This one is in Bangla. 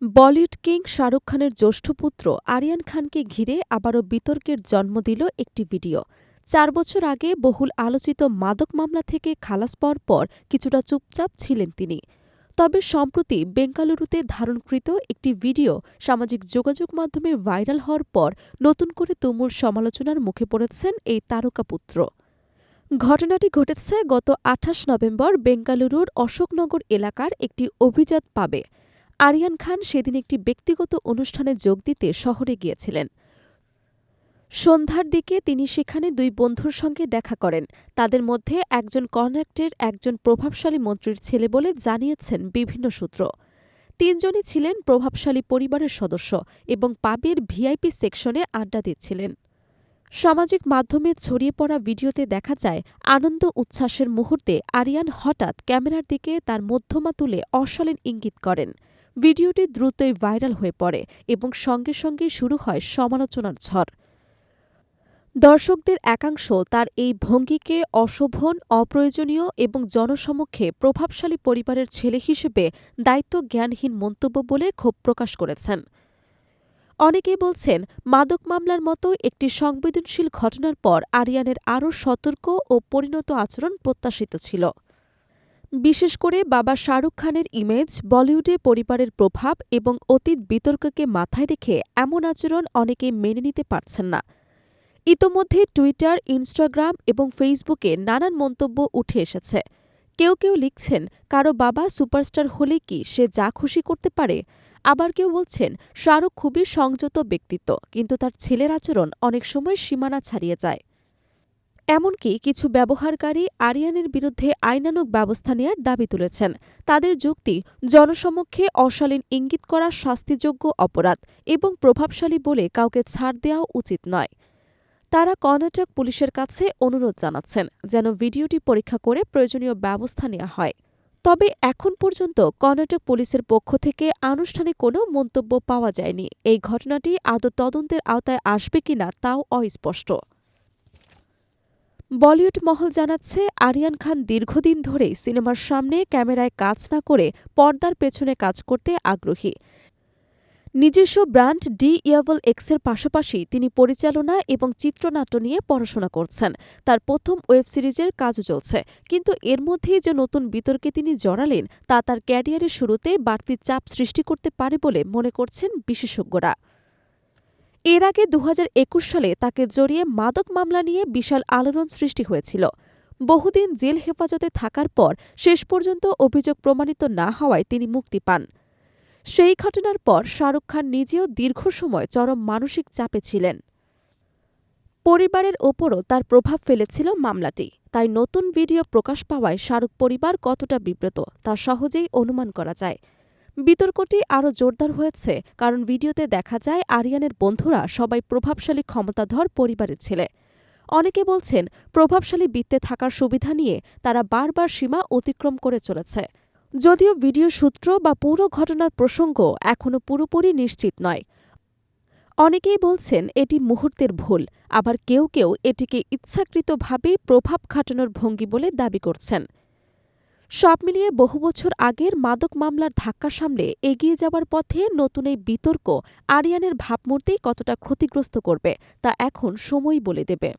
বলিউড কিং শাহরুখ খানের জ্যেষ্ঠ পুত্র আরিয়ান খানকে ঘিরে আবারও বিতর্কের জন্ম দিল একটি ভিডিও। ৪ বছর আগে বহুল আলোচিত মাদক মামলা থেকে খালাস পাওয়ার পর কিছুটা চুপচাপ ছিলেন তিনি। তবে সম্প্রতি বেঙ্গালুরুতে ধারণকৃত একটি ভিডিও সামাজিক যোগাযোগ মাধ্যমে ভাইরাল হওয়ার পর নতুন করে তুমুল সমালোচনার মুখে পড়েছেন এই তারকাপুত্র। ঘটনাটি ঘটেছে গত ২৮ নভেম্বর বেঙ্গালুরুর অশোকনগর এলাকার একটি অভিজাত পাবে। আরিয়ান খান সেদিন একটি ব্যক্তিগত অনুষ্ঠানে যোগ দিতে শহরে গিয়েছিলেন। সন্ধ্যার দিকে তিনি সেখানে দুই বন্ধুর সঙ্গে দেখা করেন। তাদের মধ্যে একজন কর্ণাটকের একজন প্রভাবশালী মন্ত্রীর ছেলে বলে জানিয়েছেন বিভিন্ন সূত্র। তিনজনই ছিলেন প্রভাবশালী পরিবারের সদস্য এবং পাবের ভিআইপি সেকশনে আড্ডা দিচ্ছিলেন। সামাজিক মাধ্যমে ছড়িয়ে পড়া ভিডিওতে দেখা যায় আনন্দ উচ্ছ্বাসের মুহূর্তে আরিয়ান হঠাৎ ক্যামেরার দিকে তার মধ্যমা তুলে অশালীন ইঙ্গিত করেন। ভিডিওটি দ্রুতই ভাইরাল হয়ে পড়ে এবং সঙ্গে সঙ্গে শুরু হয় সমালোচনার ঝড়। দর্শকদের একাংশ তার এই ভঙ্গিকে অশোভন, অপ্রয়োজনীয় এবং জনসমক্ষে প্রভাবশালী পরিবারের ছেলে হিসেবে দায়িত্বজ্ঞানহীন মন্তব্য বলে ক্ষোভ প্রকাশ করেছেন। অনেকেই বলছেন, মাদক মামলার মতো একটি সংবেদনশীল ঘটনার পর আরিয়ানের আরও সতর্ক ও পরিণত আচরণ প্রত্যাশিত ছিল। বিশেষ করে বাবা শাহরুখ খানের ইমেজ, বলিউডে পরিবারের প্রভাব এবং অতীত বিতর্ককে মাথায় রেখে এমন আচরণ অনেকেই মেনে নিতে পারছেন না। ইতোমধ্যে টুইটার, ইনস্টাগ্রাম এবং ফেসবুকে নানান মন্তব্য উঠে এসেছে। কেউ কেউ লিখছেন, কারো বাবা সুপারস্টার হলে কি সে যা খুশি করতে পারে? আবার কেউ বলছেন, শাহরুখ খুবই সংযত ব্যক্তিত্ব, কিন্তু তার ছেলের আচরণ অনেক সময় সীমানা ছাড়িয়ে যায়। এমনকি কিছু ব্যবহারকারী আরিয়ানের বিরুদ্ধে আইনানুগ ব্যবস্থা নেয়ার দাবি তুলেছেন। তাদের যুক্তি, জনসমক্ষে অশালীন ইঙ্গিত করা শাস্তিযোগ্য অপরাধ এবং প্রভাবশালী বলে কাউকে ছাড় দেওয়াও উচিত নয়। তারা কর্ণাটক পুলিশের কাছে অনুরোধ জানাচ্ছেন যেন ভিডিওটি পরীক্ষা করে প্রয়োজনীয় ব্যবস্থা নেওয়া হয়। তবে এখন পর্যন্ত কর্ণাটক পুলিশের পক্ষ থেকে আনুষ্ঠানিক কোনো মন্তব্য পাওয়া যায়নি। এই ঘটনাটি আদৌ তদন্তের আওতায় আসবে কিনা তাও অস্পষ্ট। বলিউড মহল জানাচ্ছে, আরিয়ান খান দীর্ঘদিন ধরেই সিনেমার সামনে ক্যামেরায় কাজ না করে পর্দার পেছনে কাজ করতে আগ্রহী। নিজস্ব ব্র্যান্ড ডি ইয়াভল এক্সের পাশাপাশি তিনি পরিচালনা এবং চিত্রনাট্য নিয়ে পড়াশোনা করছেন। তার প্রথম ওয়েব সিরিজের কাজও চলছে। কিন্তু এর মধ্যেই যে নতুন বিতর্কে তিনি জড়ালেন তা তার ক্যারিয়ারের শুরুতে বাড়তি চাপ সৃষ্টি করতে পারে বলে মনে করছেন বিশেষজ্ঞরা। এর আগে ২০২১ সালে তাকে জড়িয়ে মাদক মামলা নিয়ে বিশাল আলোড়ন সৃষ্টি হয়েছিল। বহুদিন জেল হেফাজতে থাকার পর শেষ পর্যন্ত অভিযোগ প্রমাণিত না হওয়ায় তিনি মুক্তি পান। সেই ঘটনার পর শাহরুখ খান নিজেও দীর্ঘ সময় চরম মানসিক চাপে ছিলেন। পরিবারের ওপরও তার প্রভাব ফেলেছিল মামলাটি। তাই নতুন ভিডিও প্রকাশ পাওয়ায় শাহরুখ পরিবার কতটা বিব্রত তা সহজেই অনুমান করা যায়। বিতর্কটি আরও জোরদার হয়েছে কারণ ভিডিওতে দেখা যায় আরিয়ানের বন্ধুরা সবাই প্রভাবশালী ক্ষমতাধর পরিবারের ছেলে। অনেকে বলছেন, প্রভাবশালী বৃত্তে থাকার সুবিধা নিয়ে তারা বারবার সীমা অতিক্রম করে চলেছে। যদিও ভিডিও সূত্র বা পুরো ঘটনার প্রসঙ্গ এখনও পুরোপুরি নিশ্চিত নয়। অনেকেই বলছেন এটি মুহূর্তের ভুল, আবার কেউ কেউ এটিকে ইচ্ছাকৃতভাবে প্রভাব খাটানোর ভঙ্গি বলে দাবি করছেন। সব মিলিয়ে বহু বছর আগের মাদক মামলার ধাক্কা সামলে এগিয়ে যাওয়ার পথে নতুন এই বিতর্ক আরিয়ানের ভাবমূর্তি কতটা ক্ষতিগ্রস্ত করবে তা এখন সময়ই বলে দেবে।